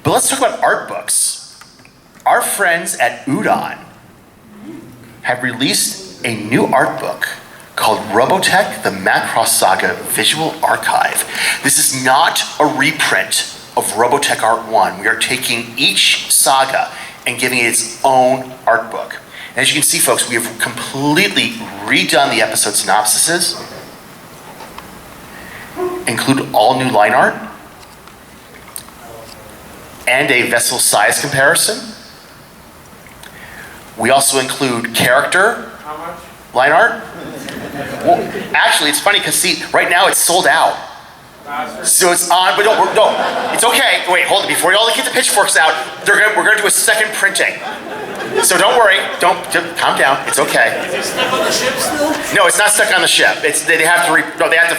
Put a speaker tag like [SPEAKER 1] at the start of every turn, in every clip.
[SPEAKER 1] But let's talk about art books. Our friends at Udon have released a new art book called Robotech, the Macross Saga Visual Archive. This is not a reprint of Robotech Art 1. We are taking each saga and giving it its own art book. And as you can see, folks, we have completely redone the episode synopsises, include all new line art, and a vessel size comparison. We also include character line art. Well, actually, it's funny because see, right now it's sold out. So it's on, but no, it's okay. Wait, hold it. Before y'all get the pitchforks out, we're gonna do a second printing. So don't worry, just calm down. It's okay.
[SPEAKER 2] Is it stuck on the ship still?
[SPEAKER 1] No, it's not stuck on the ship. They have to.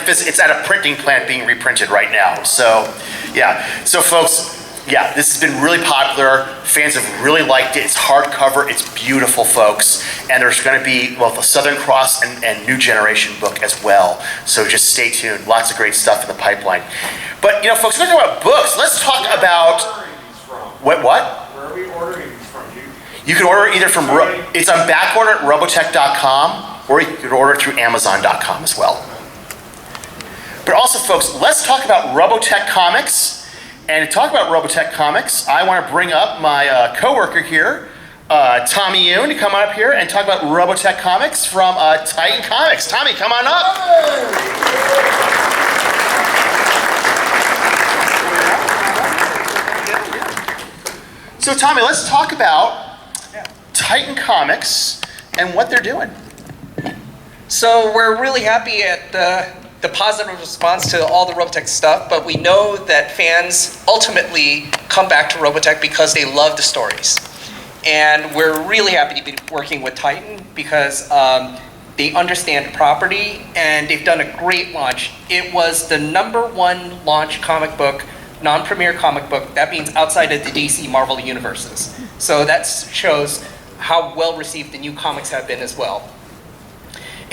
[SPEAKER 1] It's at a printing plant being reprinted right now. So, yeah. So, folks. Yeah, this has been really popular. Fans have really liked it. It's hardcover. It's beautiful, folks. And there's going to be, well, the Southern Cross and New Generation book as well. So just stay tuned. Lots of great stuff in the pipeline. But, folks, we're going to talk about books. Let's talk about... What?
[SPEAKER 2] Where are we ordering these from?
[SPEAKER 1] You can order either from... It's on back order at robotech.com, or you can order it through amazon.com as well. But also, folks, let's talk about Robotech Comics. And to talk about Robotech Comics, I want to bring up my coworker here, Tommy Yoon, to come up here and talk about Robotech Comics from Titan Comics. Tommy, come on up. So Tommy, let's talk about Titan Comics and what they're doing.
[SPEAKER 3] So we're really happy at the positive response to all the Robotech stuff, but we know that fans ultimately come back to Robotech because they love the stories. And we're really happy to be working with Titan because they understand the property and they've done a great launch. It was the #1 launch comic book, non-premiere comic book. That means outside of the DC Marvel universes. So that shows how well received the new comics have been as well.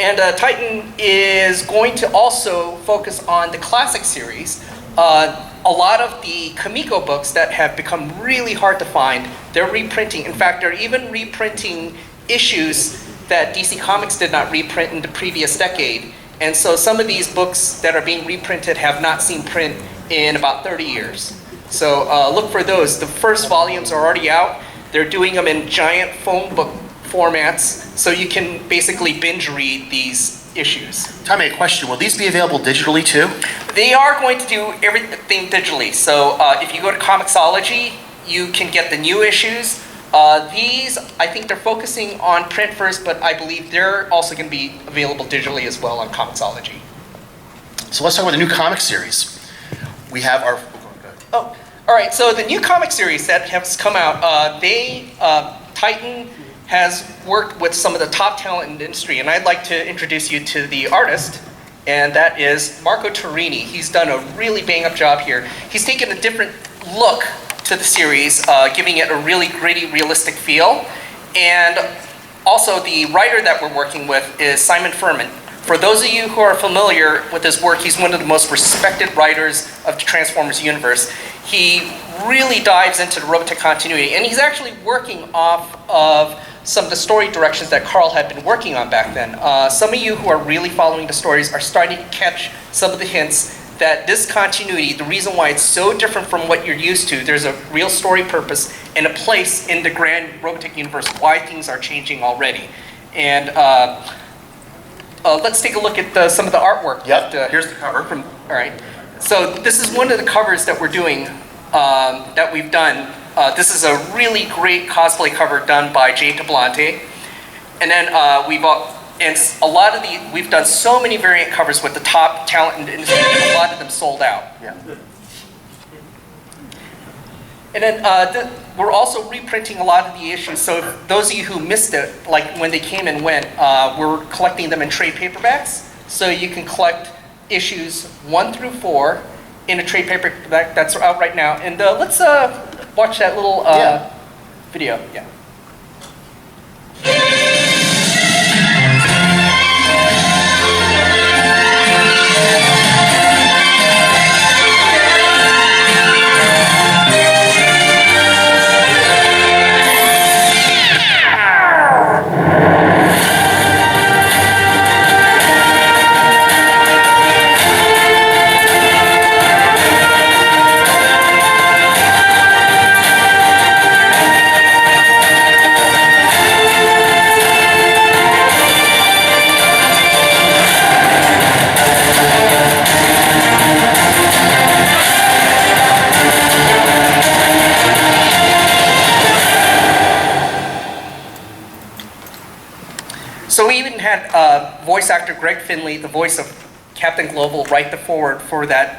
[SPEAKER 3] And Titan is going to also focus on the classic series. A lot of the Kamiko books that have become really hard to find, they're reprinting. In fact, they're even reprinting issues that DC Comics did not reprint in the previous decade. And so some of these books that are being reprinted have not seen print in about 30 years. So look for those. The first volumes are already out. They're doing them in giant phone book formats, so you can basically binge read these issues.
[SPEAKER 1] Tommy, a question. Will these be available digitally too?
[SPEAKER 3] They are going to do everything digitally. So if you go to Comixology, you can get the new issues. These, I think they're focusing on print first, but I believe they're also going to be available digitally as well on Comixology.
[SPEAKER 1] So let's talk about the new comic series. We have our...
[SPEAKER 3] Oh, all right. So the new comic series that has come out, Titan has worked with some of the top talent in the industry, and I'd like to introduce you to the artist, and that is Marco Torrini. He's done a really bang-up job here. He's taken a different look to the series, giving it a really gritty, realistic feel. And also the writer that we're working with is Simon Furman. For those of you who are familiar with his work, he's one of the most respected writers of the Transformers universe. He really dives into the Robotech continuity, and he's actually working off of some of the story directions that Carl had been working on back then. Some of you who are really following the stories are starting to catch some of the hints that this continuity, the reason why it's so different from what you're used to, there's a real story purpose and a place in the grand Robotech universe why things are changing already. And let's take a look at some of the artwork.
[SPEAKER 1] Yep, here's the cover.
[SPEAKER 3] All right. So this is one of the covers that we're doing, that we've done. This is a really great cosplay cover done by Jay Tablante. And then we've done so many variant covers with the top talent in the industry, and a lot of them sold out.
[SPEAKER 1] Yeah.
[SPEAKER 3] And then we're also reprinting a lot of the issues. So those of you who missed it, like when they came and went, we're collecting them in trade paperbacks. So you can collect issues 1 through 4 in a trade paperback that's out right now. And let's watch that little video. Yeah. Greg Finley, the voice of Captain Global, write the foreword for that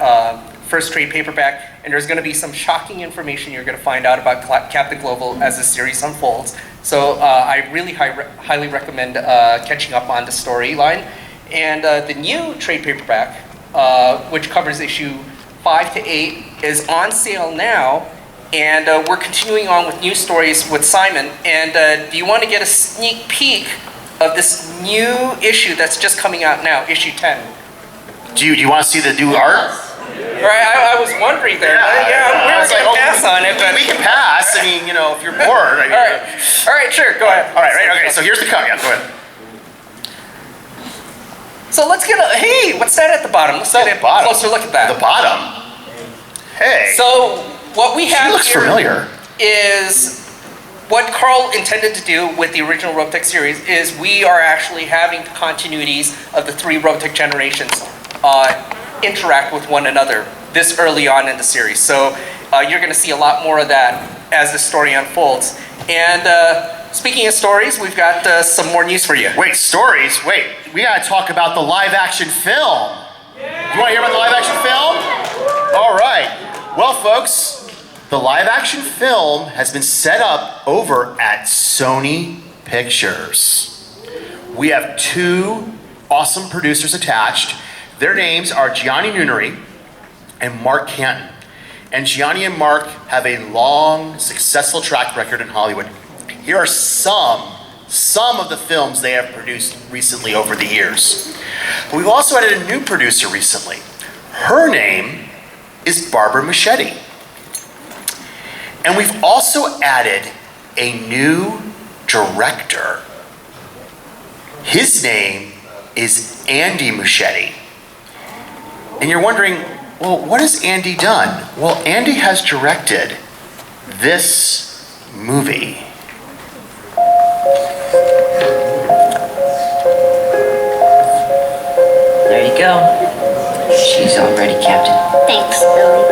[SPEAKER 3] first trade paperback, and there's going to be some shocking information you're going to find out about Captain Global as the series unfolds. So I really highly recommend catching up on the storyline. And the new trade paperback, which covers issue 5 to 8, is on sale now. And we're continuing on with new stories with Simon. And do you want to get a sneak peek of this new issue that's just coming out now, issue 10?
[SPEAKER 1] Do you want to see the new art?
[SPEAKER 3] Right, I was wondering there. We were going to pass on it, but...
[SPEAKER 1] We can pass. I mean, if you're bored.
[SPEAKER 3] All right, sure, go ahead.
[SPEAKER 1] All right, okay, so here's the cover. Yeah, go ahead.
[SPEAKER 3] So let's get a... Hey, what's that at the bottom? Let's get a closer look at that.
[SPEAKER 1] The bottom? Hey.
[SPEAKER 3] So what we have
[SPEAKER 1] looks
[SPEAKER 3] here
[SPEAKER 1] familiar.
[SPEAKER 3] Is what Carl intended to do with the original Robotech series is we are actually having the continuities of the 3 Robotech generations interact with one another this early on in the series. So you're going to see a lot more of that as the story unfolds. And speaking of stories, we've got some more news for you.
[SPEAKER 1] Wait, stories? Wait, we got to talk about the live action film. You want to hear about the live action film? All right. Well, folks, the live action film has been set up over at Sony Pictures. We have 2 awesome producers attached. Their names are Gianni Nunari and Mark Canton. And Gianni and Mark have a long, successful track record in Hollywood. Here are some of the films they have produced recently over the years. We've also added a new producer recently. Her name is Barbara Machete. And we've also added a new director. His name is Andy Machete. And you're wondering, well, what has Andy done? Well, Andy has directed this movie.
[SPEAKER 4] There you go. She's all ready, Captain.
[SPEAKER 5] Thanks, Billy.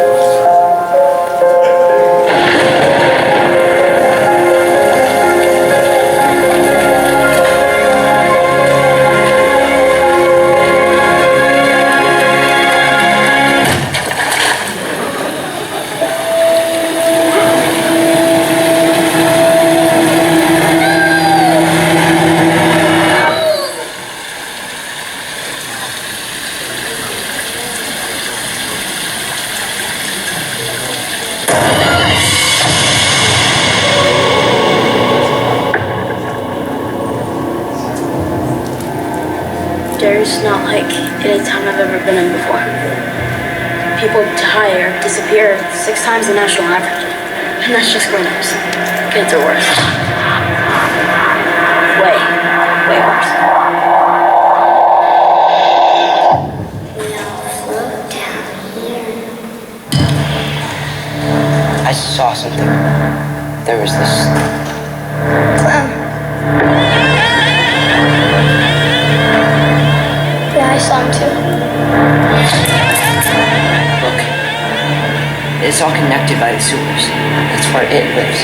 [SPEAKER 5] There's not like any time I've ever been in before. People die or disappear 6 times the national average. And that's just cleanups. Kids are worse. Way worse. Now float down here.
[SPEAKER 4] I saw something. There was this...
[SPEAKER 5] Yeah, I saw him too.
[SPEAKER 4] Look. It's all connected by the sewers. That's where it lives.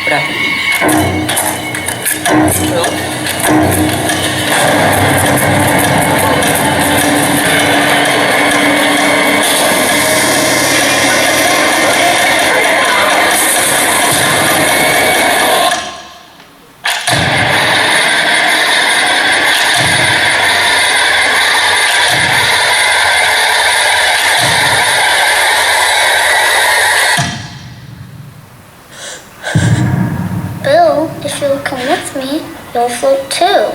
[SPEAKER 4] What happened? Well,
[SPEAKER 5] Bill, if you'll come with me, you'll float too.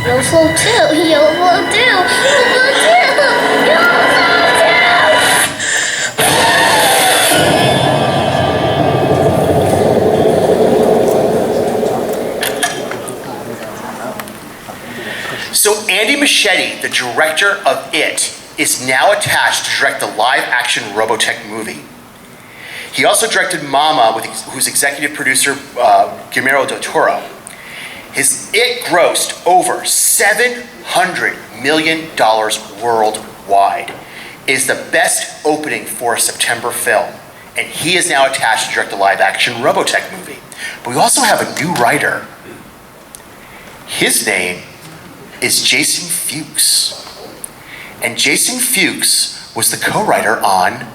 [SPEAKER 5] You'll float too. You'll float too. You'll float too. You'll float too.
[SPEAKER 1] So Andy Machete, the director of It, is now attached to direct the live-action Robotech movie. He also directed Mama, whose executive producer, Guillermo del Toro. His It grossed over $700 million worldwide. It is the best opening for a September film. and he is now attached to direct the live-action Robotech movie. But we also have a new writer. His name is Jason Fuchs. And Jason Fuchs was the co-writer on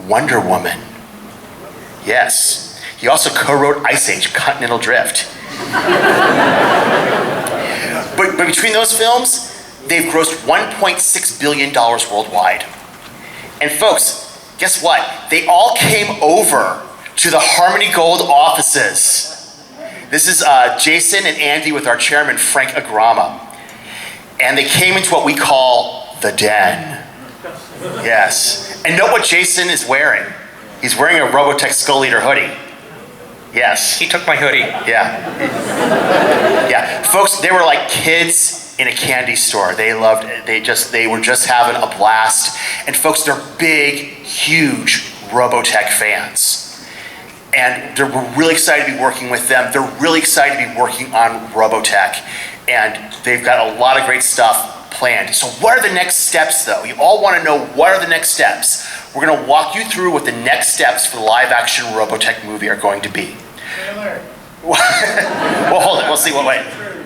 [SPEAKER 1] Wonder Woman. Yes, he also co-wrote Ice Age, Continental Drift. But between those films, they've grossed $1.6 billion worldwide. And folks, guess what? They all came over to the Harmony Gold offices. This is Jason and Andy with our chairman, Frank Agrama. And they came into what we call the den. Yes. And note what Jason is wearing. He's wearing a Robotech Skull Eater hoodie. Yes.
[SPEAKER 3] He took my hoodie.
[SPEAKER 1] Yeah. Yeah. Folks, they were like kids in a candy store. They loved it. They were just having a blast. And folks, they're big, huge Robotech fans. And we're really excited to be working with them. They're really excited to be working on Robotech. And they've got a lot of great stuff planned. So what are the next steps, though? You all want to know what are the next steps. We're going to walk you through what the next steps for the live-action Robotech movie are going to be. Well, hold it. We'll see. Wait.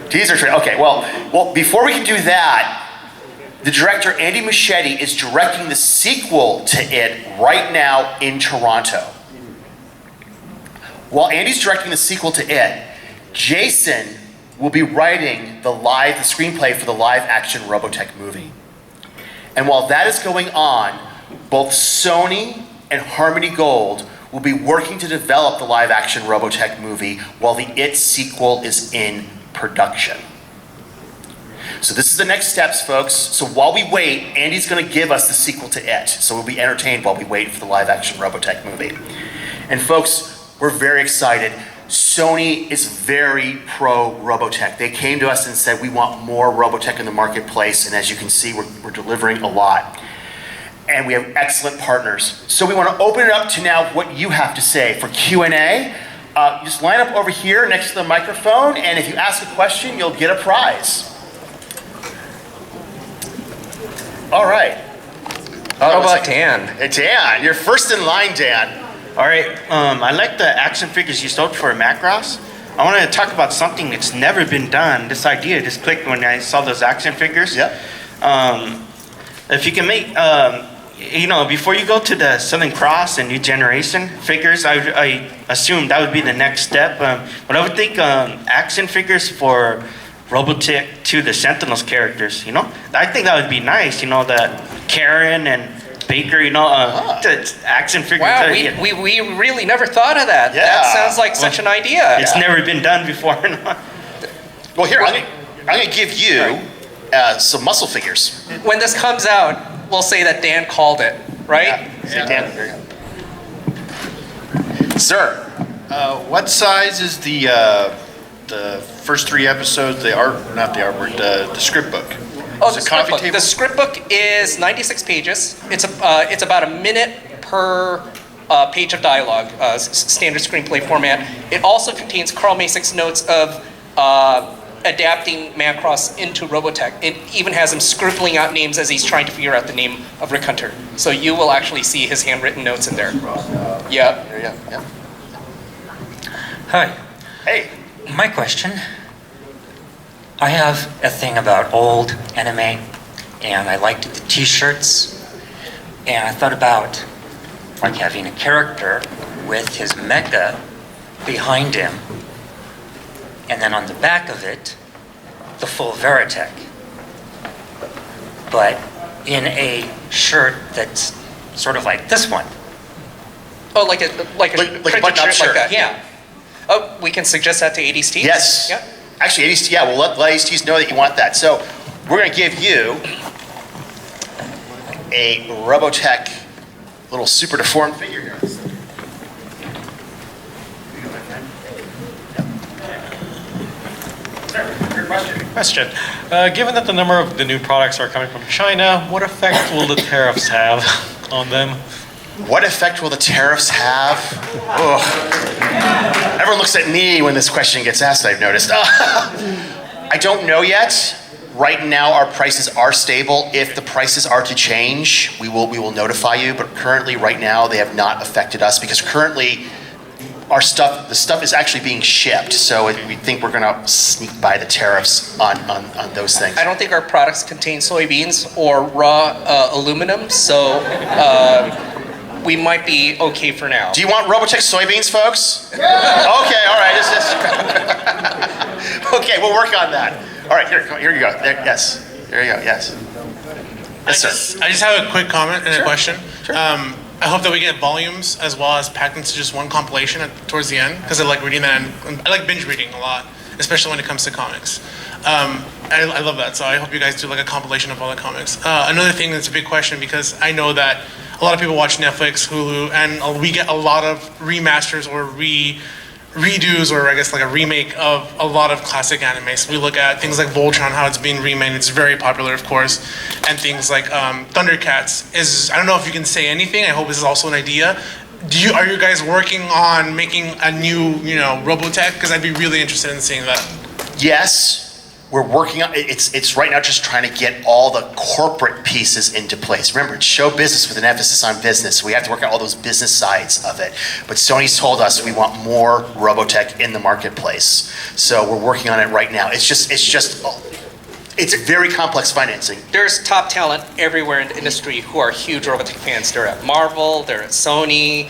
[SPEAKER 1] Teaser trailer. Okay. Well, before we can do that, the director Andy Muschietti is directing the sequel to it right now in Toronto. While Andy's directing the sequel to it, Jason will be writing the screenplay for the live-action Robotech movie. And while that is going on, both Sony and Harmony Gold will be working to develop the live-action Robotech movie while the It sequel is in production. So this is the next steps, folks. So while we wait, Andy's going to give us the sequel to It. So we'll be entertained while we wait for the live-action Robotech movie. And folks, we're very excited. Sony is very pro Robotech. They came to us and said, we want more Robotech in the marketplace. And as you can see, we're delivering a lot. And we have excellent partners. So we want to open it up to now what you have to say for Q&A. Just line up over here next to the microphone, and if you ask a question, you'll get a prize. All right.
[SPEAKER 3] How about Dan?
[SPEAKER 1] Dan, you're first in line, Dan.
[SPEAKER 6] All right, I like the action figures you sold for Macross. I want to talk about something that's never been done. This idea just clicked when I saw those action figures.
[SPEAKER 1] Yep.
[SPEAKER 6] If you can make, before you go to the Southern Cross and New Generation figures, I assume that would be the next step. But I would think action figures for Robotech to the Sentinels characters, I think that would be nice, the Karen and Baker, the action figures.
[SPEAKER 3] Wow, we really never thought of that.
[SPEAKER 1] Yeah.
[SPEAKER 3] That sounds like such an idea.
[SPEAKER 6] It's never been done before.
[SPEAKER 1] Well, here, I'm going to give you some muscle figures.
[SPEAKER 3] When this comes out, we'll say that Dan called it, right?
[SPEAKER 1] Yeah. Dan, here you go. Sir.
[SPEAKER 7] What size is the first 3 episodes? The script book.
[SPEAKER 3] Oh,
[SPEAKER 7] Is
[SPEAKER 3] the
[SPEAKER 7] it
[SPEAKER 3] script
[SPEAKER 7] coffee
[SPEAKER 3] book.
[SPEAKER 7] table?
[SPEAKER 3] The script book is 96 pages. It's about a minute per page of dialogue, standard screenplay format. It also contains Carl Masick's notes of adapting Macross into Robotech. It even has him scribbling out names as he's trying to figure out the name of Rick Hunter. So you will actually see his handwritten notes in there. Yeah.
[SPEAKER 1] There you go. Yep.
[SPEAKER 8] Hi.
[SPEAKER 1] Hey.
[SPEAKER 8] My question, I have a thing about old anime, and I liked the t-shirts, and I thought about like having a character with his mecha behind him, and then on the back of it, the full Veritech. But in a shirt that's sort of like this one.
[SPEAKER 3] Oh, like a
[SPEAKER 1] Like
[SPEAKER 3] printed
[SPEAKER 1] button-up shirt.
[SPEAKER 3] like that. Yeah. Oh, we can suggest that to 80s Tees?
[SPEAKER 1] Yes.
[SPEAKER 3] Yeah.
[SPEAKER 1] Actually, we'll let 80s Tees know that you want that. So we're going to give you a Robotech little super deformed figure here.
[SPEAKER 2] Question. Given that the number of the new products are coming from China, what effect will the tariffs have on them?
[SPEAKER 1] What effect will the tariffs have? Ugh. Everyone looks at me when this question gets asked, I've noticed. I don't know yet. Right now, our prices are stable. If the prices are to change, we will notify you, but currently, right now, they have not affected us because currently, the stuff is actually being shipped, so we think we're gonna sneak by the tariffs on those things.
[SPEAKER 3] I don't think our products contain soybeans or raw aluminum, so we might be okay for now.
[SPEAKER 1] Do you want Robotech soybeans, folks? Okay, all right. Okay, we'll work on that. All right, here you go. Yes, there you go. Yes. Yes, sir.
[SPEAKER 9] I just have a quick comment and a question.
[SPEAKER 1] Sure.
[SPEAKER 9] I hope that we get volumes as well as packed into just one compilation towards the end, because I like reading that, and I like binge reading a lot, especially when it comes to comics. I love that, so I hope you guys do like a compilation of all the comics. Another thing that's a big question, because I know that a lot of people watch Netflix, Hulu, and we get a lot of remasters or redos, or I guess like a remake of a lot of classic animes. We look at things like Voltron, how it's being remade. It's very popular, of course, and things like Thundercats. I don't know if you can say anything. I hope this is also an idea. Are you guys working on making a new, Robotech? Because I'd be really interested in seeing that.
[SPEAKER 1] Yes, we're working on it's right now just trying to get all the corporate pieces into place. Remember, it's show business with an emphasis on business. So we have to work on all those business sides of it. But Sony's told us we want more Robotech in the marketplace. So we're working on it right now. It's very complex financing.
[SPEAKER 3] There's top talent everywhere in the industry who are huge Robotech fans. They're at Marvel, they're at Sony,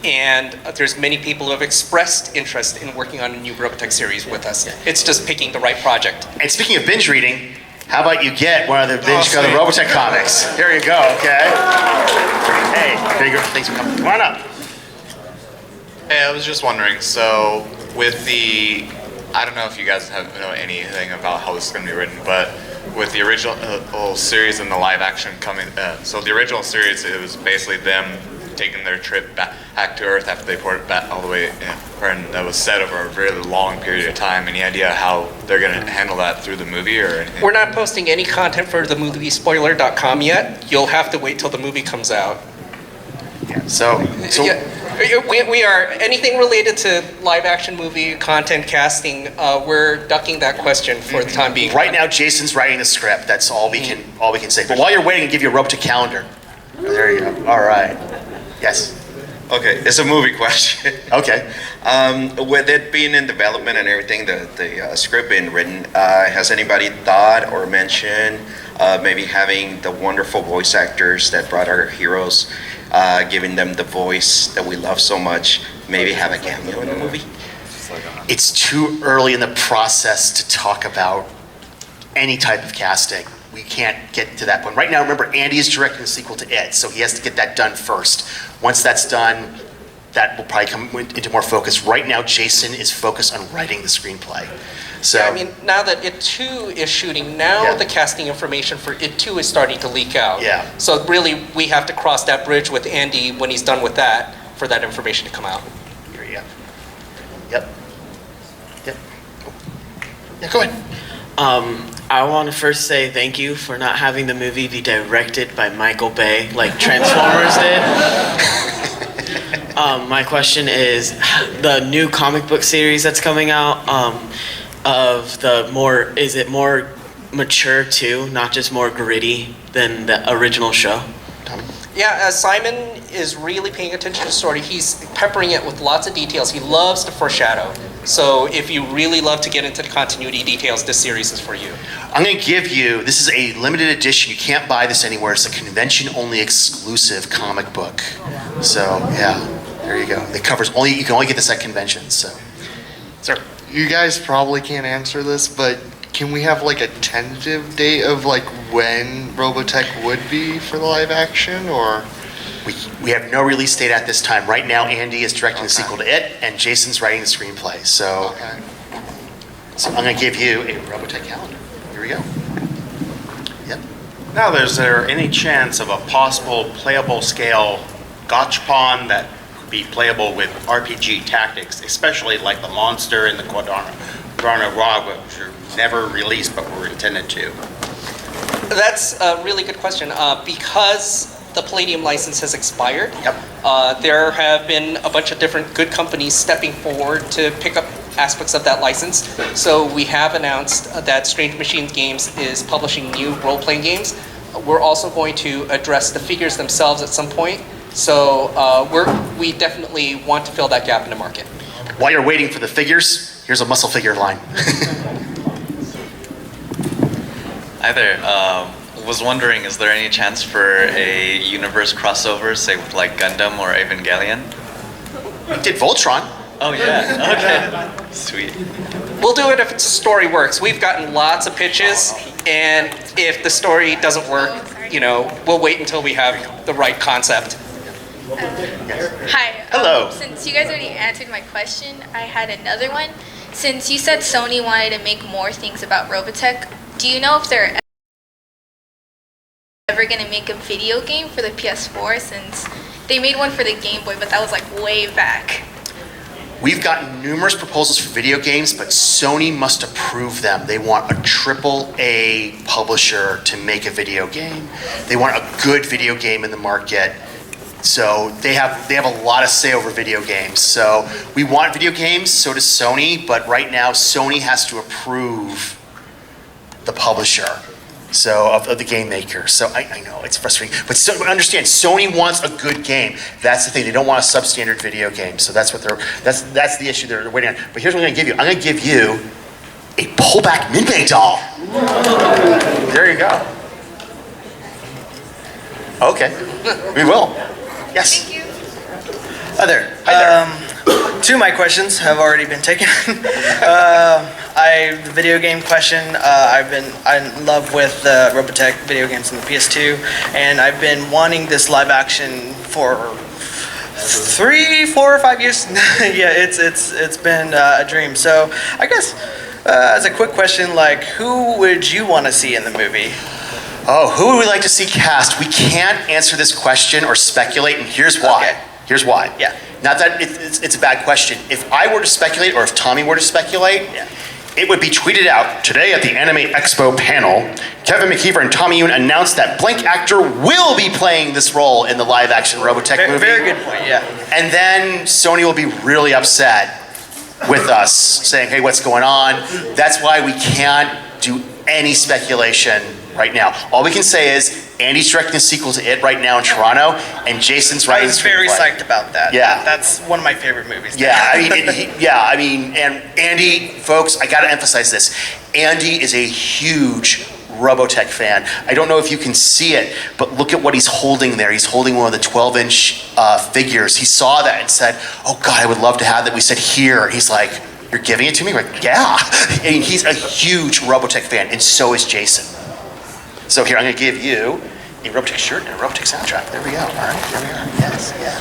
[SPEAKER 3] and there's many people who have expressed interest in working on a new Robotech series with us. It's just picking the right project.
[SPEAKER 1] And speaking of binge reading, how about you get one of the binge
[SPEAKER 9] sweet.
[SPEAKER 1] Robotech comics? Here you go, okay? Hey, there you go. Thanks for coming. Come on up.
[SPEAKER 10] Hey, I was just wondering, so with I don't know if you guys know anything about how this is going to be written, but with the original series and the live action coming, so the original series, it was basically them taking their trip back to Earth after they ported back all the way in, and that was set over a really long period of time. Any idea how they're going to handle that through the movie or anything?
[SPEAKER 3] We're not posting any content for the movie spoiler.com yet. You'll have to wait till the movie comes out.
[SPEAKER 1] Yeah, so
[SPEAKER 3] we are, anything related to live action movie content casting, we're ducking that question for the time being.
[SPEAKER 1] right now, Jason's writing the script. That's all we can say. But while you're waiting, I'll give you a Robotech calendar. There you go. All right. Yes.
[SPEAKER 11] Okay, it's a movie question.
[SPEAKER 1] Okay.
[SPEAKER 11] With it being in development and everything, the script being written, has anybody thought or mentioned maybe having the wonderful voice actors that brought our heroes, giving them the voice that we love so much, maybe have a cameo in the movie?
[SPEAKER 1] It's too early in the process to talk about any type of casting. We can't get to that point. Right now, remember, Andy is directing the sequel to It, so he has to get that done first. Once that's done, that will probably come into more focus. Right now, Jason is focused on writing the screenplay. So,
[SPEAKER 3] Yeah, I mean, now that It 2 is shooting, now
[SPEAKER 1] Yeah.
[SPEAKER 3] the casting information for It 2 is starting to leak out.
[SPEAKER 1] Yeah.
[SPEAKER 3] So really, we have to cross that bridge with Andy when he's done with that for that information to come out.
[SPEAKER 1] here, yeah. Yep. Yep. Yeah, go ahead.
[SPEAKER 12] I want to first say thank you for not having the movie be directed by Michael Bay like Transformers did. My question is, the new comic book series that's coming out, is it more mature too, not just more gritty than the original show?
[SPEAKER 3] Yeah, Simon is really paying attention to the story. He's peppering it with lots of details. He loves to foreshadow. So if you really love to get into the continuity details, this series is for you.
[SPEAKER 1] I'm going to give you, this is a limited edition. You can't buy this anywhere. It's a convention-only exclusive comic book. So, yeah, there you go. It covers you can only get this at conventions, so. Sir.
[SPEAKER 13] You guys probably can't answer this, but can we have like a tentative date of like when Robotech would be for the live action, or?
[SPEAKER 1] We have no release date at this time. Right now, Andy is directing the sequel to It, and Jason's writing the screenplay. So, so I'm going to give you a Robotech calendar. Here we go. Yep.
[SPEAKER 6] Now, is there any chance of a possible playable scale gachapon that could be playable with RPG tactics, especially like the Monster and the Quadrana Rock, which are never released but were intended to?
[SPEAKER 3] That's a really good question. Because the Palladium license has expired, there have been a bunch of different good companies stepping forward to pick up aspects of that license. So we have announced that Strange Machines Games is publishing new role-playing games. We're also going to address the figures themselves at some point. So we definitely want to fill that gap in the market.
[SPEAKER 1] While you're waiting for the figures, here's a muscle figure line.
[SPEAKER 14] Hi there. Was wondering, is there any chance for a universe crossover, say with like Gundam or Evangelion?
[SPEAKER 1] We did Voltron.
[SPEAKER 14] Oh yeah. Okay. Sweet.
[SPEAKER 3] We'll do it if the story works. We've gotten lots of pitches, and if the story doesn't work, we'll wait until we have the right concept.
[SPEAKER 15] Hi.
[SPEAKER 1] Hello.
[SPEAKER 15] Since you guys already answered my question, I had another one. Since you said Sony wanted to make more things about Robotech, do you know if they're ever going to make a video game for the PS4, since they made one for the Game Boy, but that was like way back?
[SPEAKER 1] We've gotten numerous proposals for video games, but Sony must approve them. They want a AAA publisher to make a video game. They want a good video game in the market. So they have a lot of say over video games. So we want video games, so does Sony, but right now Sony has to approve the publisher. So of the game maker. So I know it's frustrating, but understand, Sony wants a good game. That's the thing. They don't want a substandard video game. So that's what that's the issue they're waiting on. But here's what I'm going to give you. I'm going to give you a pullback Minbei doll. There you go. Okay, we will. Yes.
[SPEAKER 15] Thank you.
[SPEAKER 16] Hi there. Two of my questions have already been taken. The video game question, I'm in love with Robotech video games in the PS2, and I've been wanting this live action for 3, 4, or 5 years. Yeah, it's been a dream. So I guess as a quick question, like, who would you want to see in the movie?
[SPEAKER 1] Oh, who would we like to see cast? We can't answer this question or speculate, and here's why.
[SPEAKER 16] Okay.
[SPEAKER 1] Here's why.
[SPEAKER 16] Yeah.
[SPEAKER 1] Not that it's a bad question. If I were to speculate, or if Tommy were to speculate,
[SPEAKER 16] Yeah.
[SPEAKER 1] it would be tweeted out. Today at the Anime Expo panel, Kevin McKeever and Tommy Yoon announced that blank actor will be playing this role in the live-action Robotech movie.
[SPEAKER 16] Very good point, yeah.
[SPEAKER 1] And then Sony will be really upset with us, saying, hey, what's going on? That's why we can't do any speculation right now. All we can say is Andy's directing a sequel to It right now in Toronto, and Jason's writing
[SPEAKER 16] I was very
[SPEAKER 1] screenplay.
[SPEAKER 16] psyched about that.
[SPEAKER 1] Yeah.
[SPEAKER 16] That's one of my favorite movies.
[SPEAKER 1] Yeah, and Andy, folks, I gotta emphasize this. Andy is a huge Robotech fan. I don't know if you can see it, but look at what he's holding there. He's holding one of the 12-inch figures. He saw that and said, oh God, I would love to have that. We said, here. He's like, you're giving it to me? We're like, yeah. And he's a huge Robotech fan, and so is Jason. So here, I'm gonna give you a Robotech shirt and a Robotech soundtrack. There we go, all right, here we are, yes, yeah.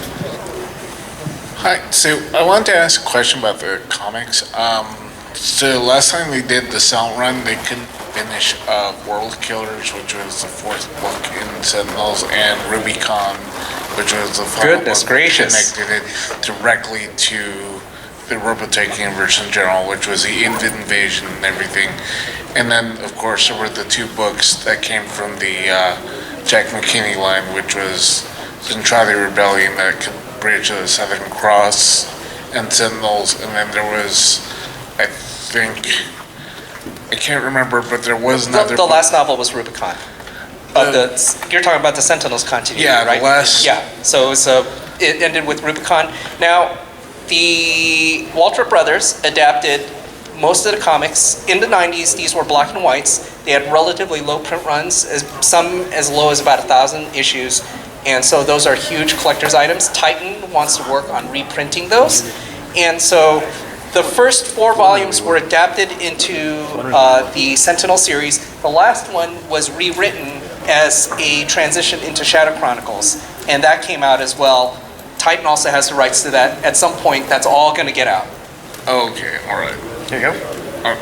[SPEAKER 17] Hi, so I wanted to ask a question about the comics. So last time they did the Sound Run, they couldn't finish World Killers, which was the 4th book in Sentinels, and Rubicon, which was the final
[SPEAKER 3] Goodness
[SPEAKER 17] book
[SPEAKER 3] gracious.
[SPEAKER 17] connected it directly to the Robotech universe in general, which was the Invasion and everything. And then, of course, there were the 2 books that came from the Jack McKinney line, which was Zentradi Rebellion that could bridge the Southern Cross and Sentinels. And then there was, I think, I can't remember, but there was another
[SPEAKER 3] The last novel was Rubicon. You're talking about the Sentinels continuity,
[SPEAKER 17] Yeah,
[SPEAKER 3] right?
[SPEAKER 17] the last.
[SPEAKER 3] Yeah, so it ended with Rubicon. Now, the Walter Brothers adapted most of the comics. In the 90s, these were black and whites. They had relatively low print runs, some as low as about 1,000 issues. And so those are huge collector's items. Titan wants to work on reprinting those. And so the first 4 volumes were adapted into the Sentinel series. The last one was rewritten as a transition into Shadow Chronicles. And that came out as well. Titan also has the rights to that. At some point, that's all going to get out.
[SPEAKER 17] Okay, all right.
[SPEAKER 1] There you go.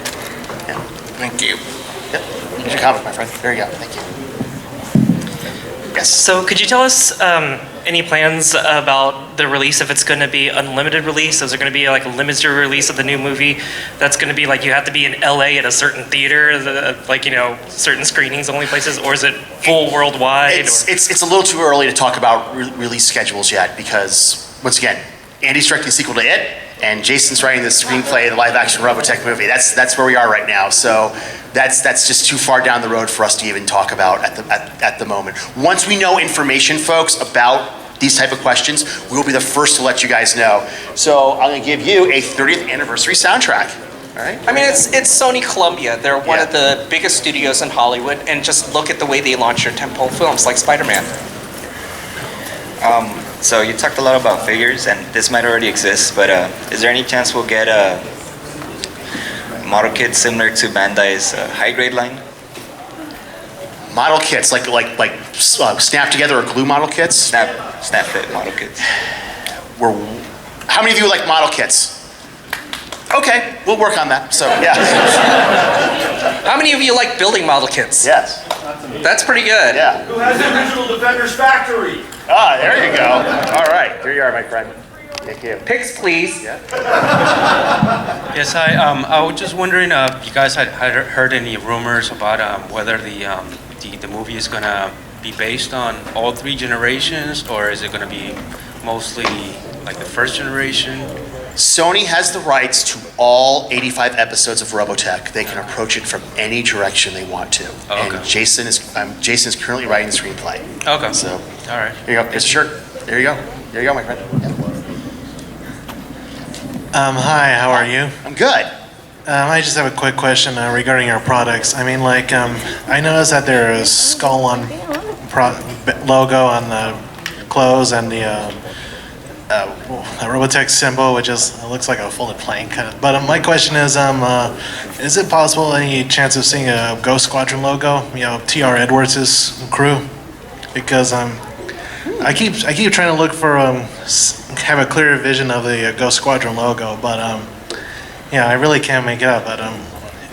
[SPEAKER 17] Thank you.
[SPEAKER 1] Yep. Here's your comic, my friend. There you go, thank you. Yes.
[SPEAKER 18] So could you tell us any plans about the release, if it's going to be unlimited release? Is there going to be like a limited release of the new movie that's going to be like you have to be in LA at a certain theater, like, you know, certain screenings only places, or is it full worldwide?
[SPEAKER 1] It's a little too early to talk about release schedules yet, because once again, Andy's directing a sequel to It, and Jason's writing the screenplay of the live-action Robotech movie. That's where we are right now. So that's just too far down the road for us to even talk about at the moment. Once we know information, folks, about these type of questions, we will be the first to let you guys know. So I'm going to give you a 30th anniversary soundtrack. All right.
[SPEAKER 3] I mean, it's Sony Columbia. They're one of the biggest studios in Hollywood, and just look at the way they launch their tentpole films like Spider-Man.
[SPEAKER 19] So you talked a lot about figures, and this might already exist, but is there any chance we'll get a model kit similar to Bandai's high grade line?
[SPEAKER 1] Model kits, like snap together or glue model kits?
[SPEAKER 19] Snap fit model kits.
[SPEAKER 1] How many of you like model kits? Okay, we'll work on that. So yeah.
[SPEAKER 3] How many of you like building model kits?
[SPEAKER 1] Yes.
[SPEAKER 3] That's pretty good.
[SPEAKER 1] Yeah.
[SPEAKER 20] Who has the original Defenders Factory?
[SPEAKER 1] Ah, there you go. All right, here you are, my friend. Thank you.
[SPEAKER 3] Pics, please.
[SPEAKER 21] Yes, I was just wondering if you guys had heard any rumors about whether the movie is gonna be based on all three generations, or is it gonna be mostly like the first generation?
[SPEAKER 1] Sony has the rights to all 85 episodes of Robotech. They can approach it from any direction they want to.
[SPEAKER 21] Okay.
[SPEAKER 1] And Jason is currently writing the screenplay.
[SPEAKER 21] Okay.
[SPEAKER 1] So,
[SPEAKER 21] all right.
[SPEAKER 1] Here you go. Here's a shirt. There you go. There you go, my friend.
[SPEAKER 22] Hi, how are you?
[SPEAKER 1] I'm good.
[SPEAKER 22] I just have a quick question regarding our products. I mean, like, I noticed that there is skull on logo on the clothes and the Robotech symbol, which looks like a folded plank. But my question is it possible any chance of seeing a Ghost Squadron logo? You know, T.R. Edwards' crew, because I keep trying to look for have a clearer vision of the Ghost Squadron logo, but yeah, I really can't make it up. But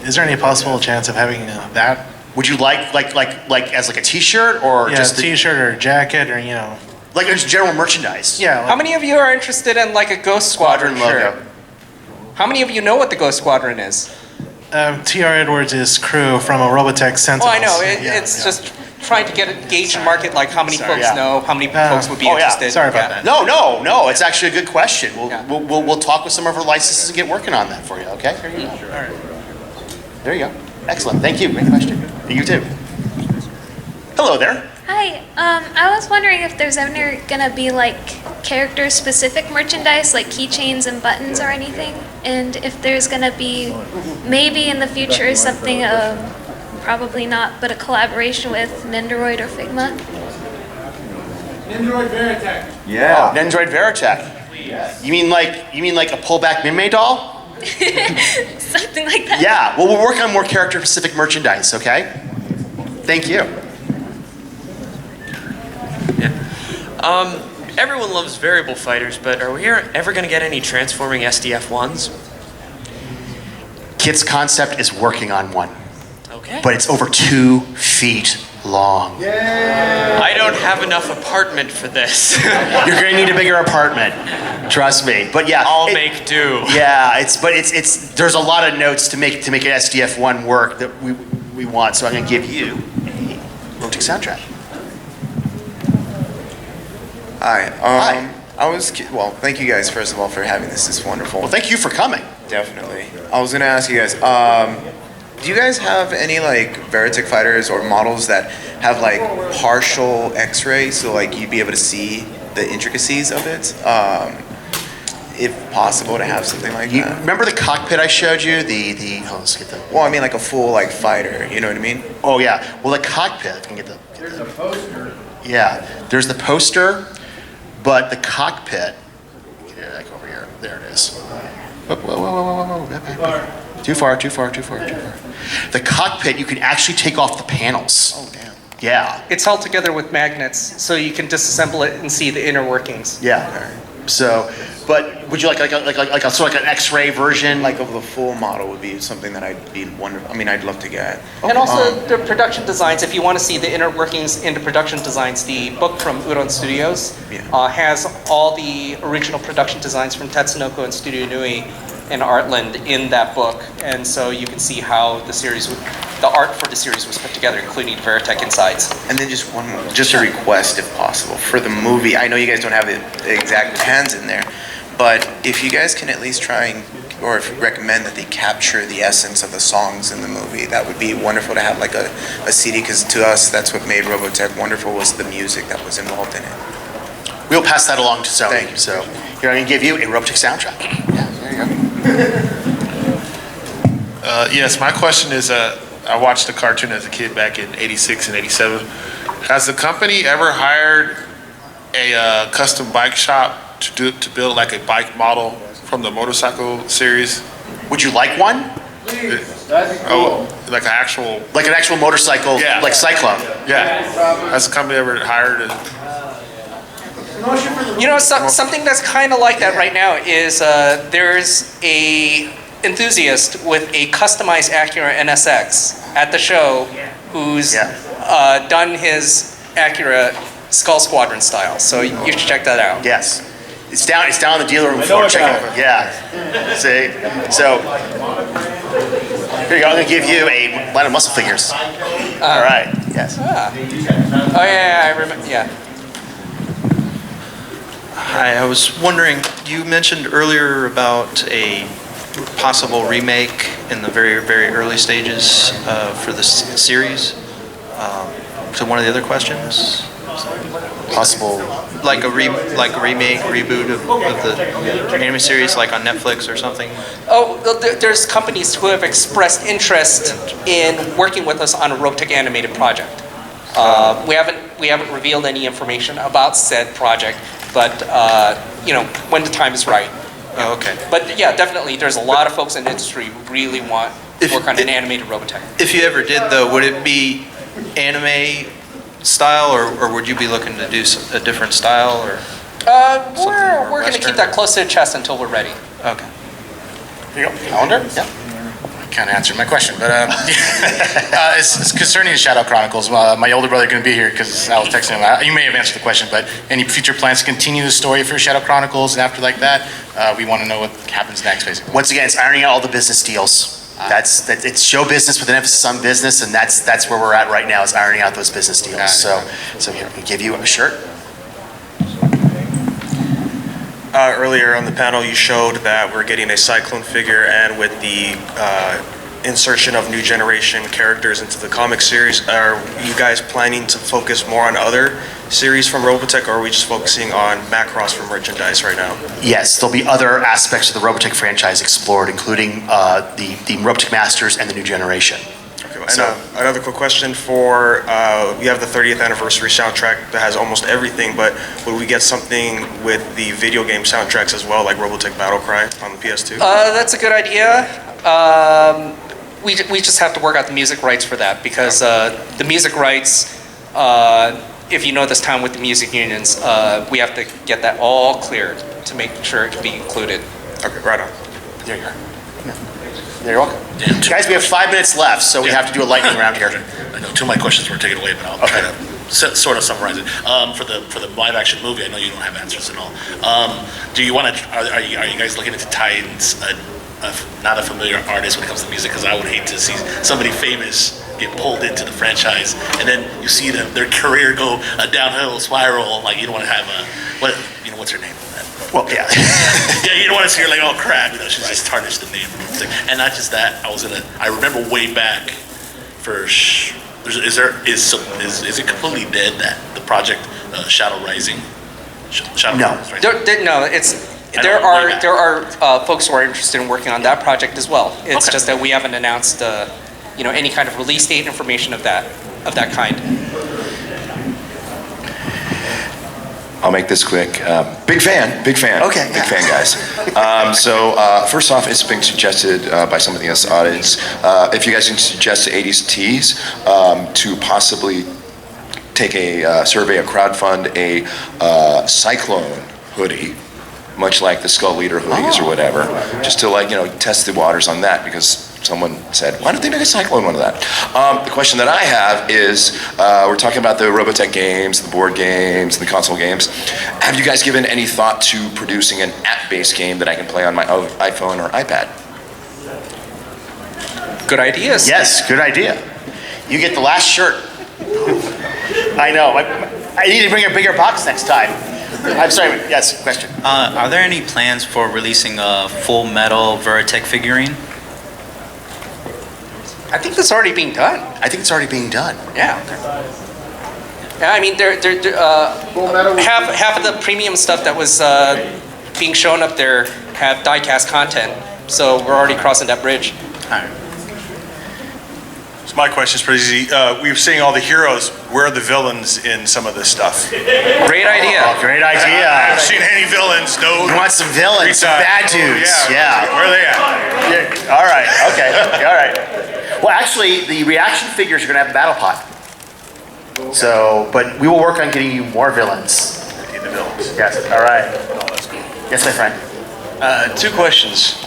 [SPEAKER 22] is there any possible chance of having that?
[SPEAKER 1] Would you like as like a T-shirt or just
[SPEAKER 22] a T-shirt or a jacket or
[SPEAKER 1] like just general merchandise?
[SPEAKER 22] Yeah.
[SPEAKER 3] How many of you are interested in like a Ghost Squadron
[SPEAKER 1] logo?
[SPEAKER 3] shirt? How many of you know what the Ghost Squadron is?
[SPEAKER 22] T.R. Edwards' crew from a Robotech Sentinels.
[SPEAKER 3] Oh, I know. It's just trying to gauge and market like how many folks know, how many folks would be interested.
[SPEAKER 22] Sorry about that.
[SPEAKER 1] No. It's actually a good question. We'll talk with some of our licenses and get working on that for you. Okay. There you go. All right. There you go. Excellent. Thank you. Great question. You too. Hello there.
[SPEAKER 23] Hi, I was wondering if there's ever gonna be like character-specific merchandise, like keychains and buttons or anything, and if there's gonna be maybe in the future something, probably not, but a collaboration with Nendoroid or Figma.
[SPEAKER 20] Nendoroid Veritech.
[SPEAKER 1] Yeah. Oh, Nendoroid Veritech.
[SPEAKER 20] Yes.
[SPEAKER 1] You mean like a pullback Minmay doll?
[SPEAKER 23] Something like that.
[SPEAKER 1] Yeah. Well, we'll work on more character-specific merchandise. Okay. Thank you.
[SPEAKER 24] Everyone loves variable fighters, but are we ever going to get any transforming SDF-1s?
[SPEAKER 1] Kit's concept is working on one.
[SPEAKER 24] Okay.
[SPEAKER 1] But it's over 2 feet long.
[SPEAKER 24] I don't have enough apartment for this.
[SPEAKER 1] You're going to need a bigger apartment. Trust me. But yeah.
[SPEAKER 24] I'll make do.
[SPEAKER 1] Yeah, there's a lot of notes to make an SDF-1 work that we want, so I'm going to give you a Robotech soundtrack.
[SPEAKER 25] Hi. Thank you guys first of all for having this. It's wonderful.
[SPEAKER 1] Well, thank you for coming.
[SPEAKER 25] Definitely. I was gonna ask you guys, do you guys have any like Veritech fighters or models that have like partial X-ray, so like you'd be able to see the intricacies of it? If possible, to have something like that.
[SPEAKER 1] Remember the cockpit I showed you? Let's get the.
[SPEAKER 25] Well, I mean like a full like fighter. You know what I mean?
[SPEAKER 1] Oh yeah. Well, the cockpit. I can get the.
[SPEAKER 20] There's a poster.
[SPEAKER 1] Yeah. There's the poster. But the cockpit, like over here, there it is. Whoa. Too far. The cockpit, you can actually take off the panels.
[SPEAKER 25] Oh, damn.
[SPEAKER 1] Yeah.
[SPEAKER 3] It's all together with magnets, so you can disassemble it and see the inner workings.
[SPEAKER 1] Yeah. So, but would you like a sort of like an X-ray version?
[SPEAKER 25] Like of the full model would be something that I'd love to get.
[SPEAKER 3] And also the production designs, if you want to see the inner workings into production designs, the book from Udon Studios has all the original production designs from Tatsunoko and Studio Nui and Artland in that book. And so you can see how the art for the series was put together, including Veritech insides.
[SPEAKER 25] And then just a request, if possible, for the movie. I know you guys don't have the exact hands in there, But if you guys can at least try and, or if you recommend that they capture the essence of the songs in the movie, that would be wonderful to have like a CD, because to us, that's what made Robotech wonderful, was the music that was involved in it.
[SPEAKER 1] We'll pass that along to Sony.
[SPEAKER 25] Thank you.
[SPEAKER 1] So here, I'm going to give you a Robotech soundtrack. Yeah, there you go.
[SPEAKER 2] Yes, my question is, I watched the cartoon as a kid back in '86 and '87. Has the company ever hired a custom bike shop to build like a bike model from the motorcycle series?
[SPEAKER 1] Would you like one?
[SPEAKER 2] Oh, like an actual...
[SPEAKER 1] Like an actual motorcycle,
[SPEAKER 2] Yeah.
[SPEAKER 1] like Cyclone?
[SPEAKER 2] Yeah. Has the company ever hired a...
[SPEAKER 3] You know, something that's kind of like that right now is there's a enthusiast with a customized Acura NSX at the show who's done his Acura Skull Squadron style. So you should check that out.
[SPEAKER 1] Yes. It's down in the dealer room floor. Check it out. Yeah. See? So, here you go. I'm going to give you a line of muscle figures. All right. Yes.
[SPEAKER 3] Oh, yeah, I remember. Yeah.
[SPEAKER 4] Hi, I was wondering, you mentioned earlier about a possible remake in the very, very early stages for the series. So one of the other questions?
[SPEAKER 1] Possible...
[SPEAKER 4] Like a remake, reboot of the anime series, like on Netflix or something?
[SPEAKER 3] Oh, there's companies who have expressed interest in working with us on a Robotech animated project. We haven't revealed any information about said project, but you know, when the time is right.
[SPEAKER 4] Oh, okay.
[SPEAKER 3] But yeah, definitely, there's a lot of folks in the industry who really want to work on an animated Robotech.
[SPEAKER 4] If you ever did, though, would it be anime style, or would you be looking to do a different style, or?
[SPEAKER 3] We're going to keep that close to the chest until we're ready.
[SPEAKER 4] Okay.
[SPEAKER 1] Here you go. Calendar? Yeah.
[SPEAKER 5] Kind of answered my question, but it's concerning Shadow Chronicles. My older brother couldn't be here because I was texting him. You may have answered the question, but any future plans to continue the story for Shadow Chronicles, and after like that, we want to know what happens next, basically.
[SPEAKER 1] Once again, it's ironing out all the business deals. It's show business with an emphasis on business, and that's where we're at right now, is ironing out those business deals. So here, we give you a shirt.
[SPEAKER 7] Earlier on the panel, you showed that we're getting a Cyclone figure, and with the insertion of new generation characters into the comic series, are you guys planning to focus more on other series from Robotech, or are we just focusing on Macross for merchandise right now?
[SPEAKER 1] Yes, there'll be other aspects of the Robotech franchise explored, including the Robotech Masters and the new generation.
[SPEAKER 7] And another quick question for, we have the 30th anniversary soundtrack that has almost everything, but will we get something with the video game soundtracks as well, like Robotech Battlecry on the PS2?
[SPEAKER 3] That's a good idea. We just have to work out the music rights for that, because the music rights, if you know this time with the music unions, we have to get that all cleared to make sure it can be included.
[SPEAKER 7] Okay, right on.
[SPEAKER 1] There you are. You're welcome. Guys, we have 5 minutes left, so we have to do a lightning round here.
[SPEAKER 8] I know two of my questions were taken away, but I'll try to sort of summarize it. For the live action movie, I know you don't have answers at all. Do you want to? Are you guys looking into tie in not a familiar artist when it comes to music? Because I would hate to see somebody famous get pulled into the franchise, and then you see their career go a downhill spiral. Like, you don't want to have what's her name?
[SPEAKER 1] Well, yeah.
[SPEAKER 8] Yeah, you don't want to see her like, oh crap, she's just tarnished the name. And not just that, I remember way back is it completely dead, that the project Shadow Rising?
[SPEAKER 1] No.
[SPEAKER 3] There are folks who are interested in working on that project as well. It's just that we haven't announced any kind of release date information of that kind.
[SPEAKER 26] I'll make this quick. Big fan.
[SPEAKER 1] Okay.
[SPEAKER 26] Big fan, guys. First off, it's been suggested by some of the audience, if you guys can suggest 80s tees to possibly take a survey, a crowdfund, a Cyclone hoodie, much like the Skull Leader hoodies or whatever, just to test the waters on that, because someone said, why don't they make a Cyclone one of that? The question that I have is, we're talking about the Robotech games, the board games, the console games. Have you guys given any thought to producing an app-based game that I can play on my iPhone or iPad?
[SPEAKER 3] Good ideas.
[SPEAKER 1] Yes, good idea. You get the last shirt. I know. I need to bring a bigger box next time. I'm sorry, yes, question.
[SPEAKER 4] Are there any plans for releasing a full metal Veritech figurine?
[SPEAKER 3] I think that's already being done.
[SPEAKER 1] I think it's already being done.
[SPEAKER 3] Yeah. Yeah, I mean, half of the premium stuff that was being shown up there have die-cast content, so we're already crossing that bridge.
[SPEAKER 6] So my question is pretty easy. We're seeing all the heroes. Where are the villains in some of this stuff?
[SPEAKER 3] Great idea.
[SPEAKER 1] Oh, great idea.
[SPEAKER 6] I haven't seen any villains. No.
[SPEAKER 1] We want some villains, some bad dudes. Yeah.
[SPEAKER 6] Where are they at?
[SPEAKER 1] Yeah. All right. Okay. All right. Well, actually, the reaction figures are going to have the battle pot. So, but we will work on getting you more villains.
[SPEAKER 6] Need the villains.
[SPEAKER 1] Yes. All right. Yes, my friend.
[SPEAKER 9] Two questions.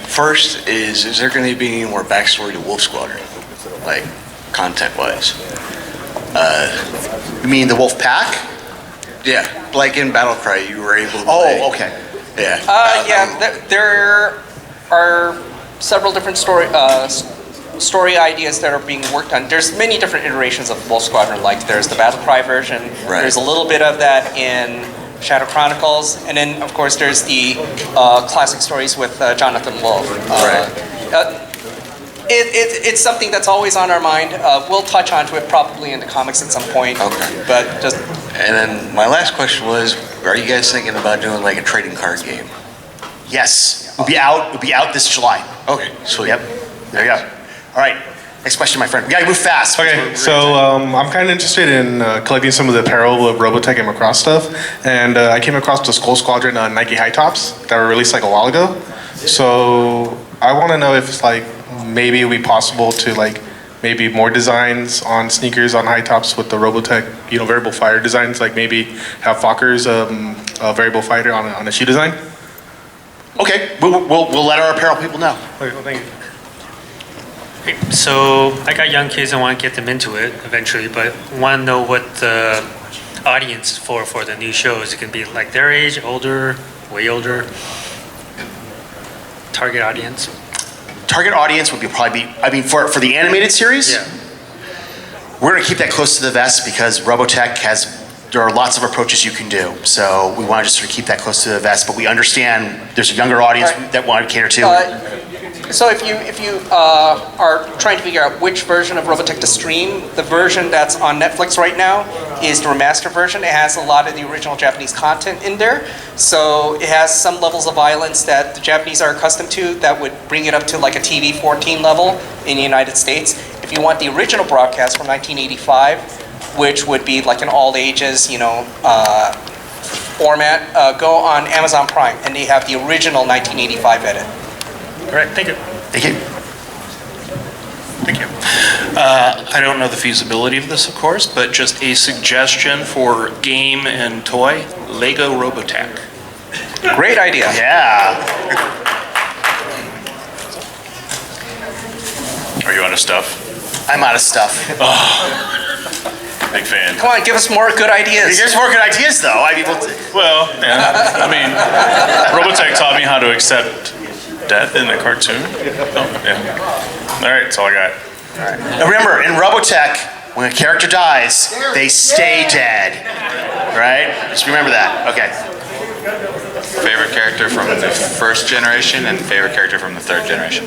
[SPEAKER 9] First is there going to be any more backstory to Wolf Squadron, like content-wise?
[SPEAKER 1] You mean the Wolf Pack?
[SPEAKER 9] Yeah, like in Battlecry, you were able to.
[SPEAKER 1] Oh, okay.
[SPEAKER 9] Yeah.
[SPEAKER 3] There are several different story ideas that are being worked on. There's many different iterations of Wolf Squadron. Like there's the Battlecry version.
[SPEAKER 9] Right.
[SPEAKER 3] There's a little bit of that in Shadow Chronicles, and then of course there's the classic stories with Jonathan Wolf. It's something that's always on our mind. We'll touch onto it probably in the comics at some point.
[SPEAKER 9] Okay.
[SPEAKER 3] But just.
[SPEAKER 9] And then my last question was, are you guys thinking about doing like a trading card game?
[SPEAKER 1] Yes. It'll be out this July.
[SPEAKER 9] Okay. Sweet.
[SPEAKER 1] Yep. There you go. All right. Next question, my friend. We gotta move fast.
[SPEAKER 10] Okay, so I'm kind of interested in collecting some of the apparel of Robotech and Macross stuff, and I came across the Skull Squadron Nike high tops that were released like a while ago. So I want to know if it's like maybe it would be possible to like maybe more designs on sneakers on high tops with the Robotech, variable fighter designs, like maybe have Fokker's a variable fighter on a shoe design.
[SPEAKER 1] Okay, we'll let our apparel people know.
[SPEAKER 10] Okay, well, thank you.
[SPEAKER 11] So I got young kids and want to get them into it eventually, but want to know what the audience for the new show is. It can be like their age, older, way older. Target audience.
[SPEAKER 1] Target audience would probably be, for the animated series,
[SPEAKER 11] Yeah.
[SPEAKER 1] we're gonna keep that close to the vest because Robotech there are lots of approaches you can do. So we want to just sort of keep that close to the vest, but we understand there's a younger audience that want to cater to.
[SPEAKER 3] So if you are trying to figure out which version of Robotech to stream, the version that's on Netflix right now is the remastered version. It has a lot of the original Japanese content in there. So it has some levels of violence that the Japanese are accustomed to that would bring it up to like a TV 14 level in the United States. If you want the original broadcast from 1985, which would be like an all ages, format, go on Amazon Prime and they have the original 1985 edit.
[SPEAKER 11] All right, thank you.
[SPEAKER 1] Thank you.
[SPEAKER 12] Thank you. I don't know the feasibility of this, of course, but just a suggestion for game and toy, Lego Robotech.
[SPEAKER 3] Great idea.
[SPEAKER 1] Yeah.
[SPEAKER 12] Are you out of stuff?
[SPEAKER 1] I'm out of stuff.
[SPEAKER 12] Big fan.
[SPEAKER 3] Come on, give us more good ideas.
[SPEAKER 1] There's more good ideas, though. I mean,
[SPEAKER 12] yeah. I mean, Robotech taught me how to accept death in a cartoon. Yeah. All right, that's all I got.
[SPEAKER 1] All right. Now remember, in Robotech, when a character dies, they stay dead. Right? Just remember that. Okay.
[SPEAKER 14] Favorite character from the first generation and favorite character from the third generation.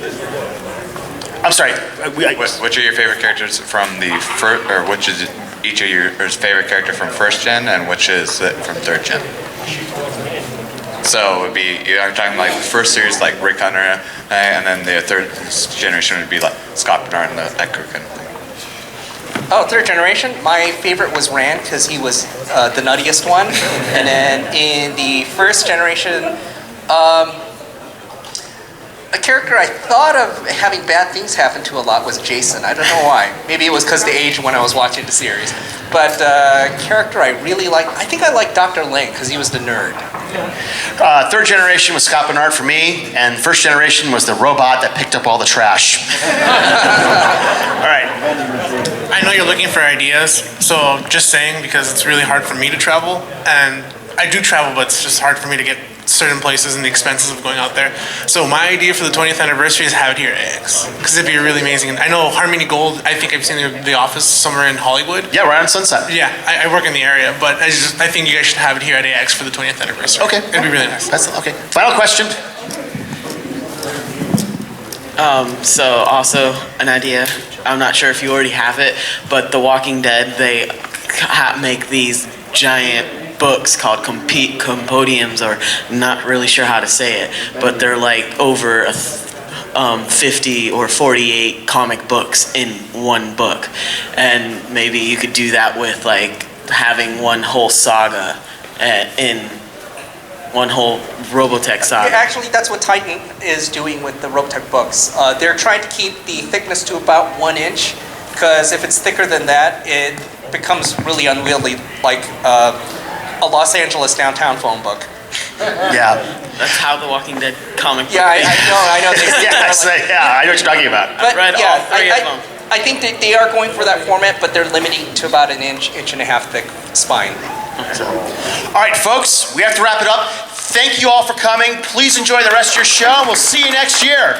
[SPEAKER 1] I'm sorry.
[SPEAKER 14] Which are your favorite characters from the first, or which is each of your favorite character from first gen, and which is from third gen? So it would be, I'm talking like the first series, like Rick Hunter, and then the third generation would be like Scott Bernard and that kind of thing.
[SPEAKER 3] Oh, third generation? My favorite was Rand because he was the nuttiest one. And then in the first generation, a character I thought of having bad things happen to a lot was Jason. I don't know why. Maybe it was because the age when I was watching the series. But character I really liked, I think I liked Dr. Lang because he was the nerd.
[SPEAKER 1] Third generation was Scott Bernard for me, and first generation was the robot that picked up all the trash. All right.
[SPEAKER 13] I know you're looking for ideas, so just saying, because it's really hard for me to travel, and
[SPEAKER 22] I do travel, but it's just hard for me to get certain places and the expenses of going out there. So my idea for the 20th anniversary is have it here at AX, because it'd be really amazing. I know Harmony Gold, I think I've seen the office somewhere in Hollywood.
[SPEAKER 1] Yeah, right on Sunset.
[SPEAKER 22] Yeah, I work in the area, but I think you guys should have it here at AX for the 20th anniversary.
[SPEAKER 1] Okay.
[SPEAKER 22] It'd be really nice.
[SPEAKER 1] That's okay. Final question.
[SPEAKER 13] So also an idea, I'm not sure if you already have it, but The Walking Dead, they make these giant books called compodiums, or not really sure how to say it, but they're like over 50 or 48 comic books in one book. And maybe you could do that with like having one whole saga in one whole Robotech saga.
[SPEAKER 3] Actually, that's what Titan is doing with the Robotech books. They're trying to keep the thickness to about 1 inch, because if it's thicker than that, it becomes really unwieldy, like a Los Angeles downtown phone book.
[SPEAKER 1] Yeah.
[SPEAKER 13] That's how The Walking Dead comic book.
[SPEAKER 3] Yeah, I know.
[SPEAKER 1] I know what you're talking about.
[SPEAKER 13] I've read all three of them.
[SPEAKER 3] I think that they are going for that format, but they're limiting to about an inch and a half thick spine.
[SPEAKER 1] All right, folks, we have to wrap it up. Thank you all for coming. Please enjoy the rest of your show, and we'll see you next year.